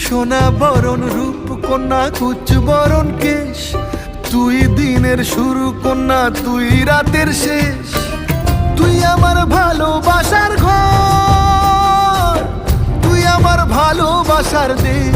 সোনা বরণ রূপ কন্যা কুচ বরণ কেশ, তুই দিনের শুরু কন্যা তুই রাতের শেষ। তুই আমার ভালোবাসার ঘর, তুই আমার ভালোবাসার দেশ।